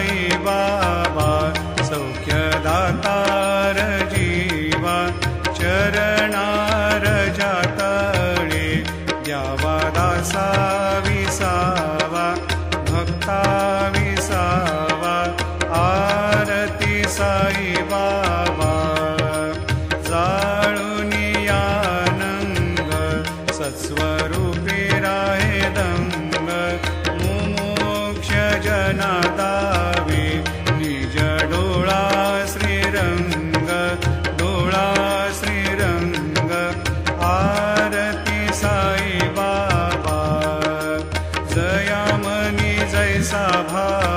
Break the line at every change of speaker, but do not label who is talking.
साई बाबा सौख्यदातार जीवा चरणार जातळे द्यावा दासा विसावा भक्ता विसावा आरती साई बाबा जाळूनी आनंद सत्स्वरूपी राहे दंग मुमोक्ष जना दावे निज डोळा श्रीरंग डोळा श्रीरंग आरती साई बाबा जयामनी जैसा भाव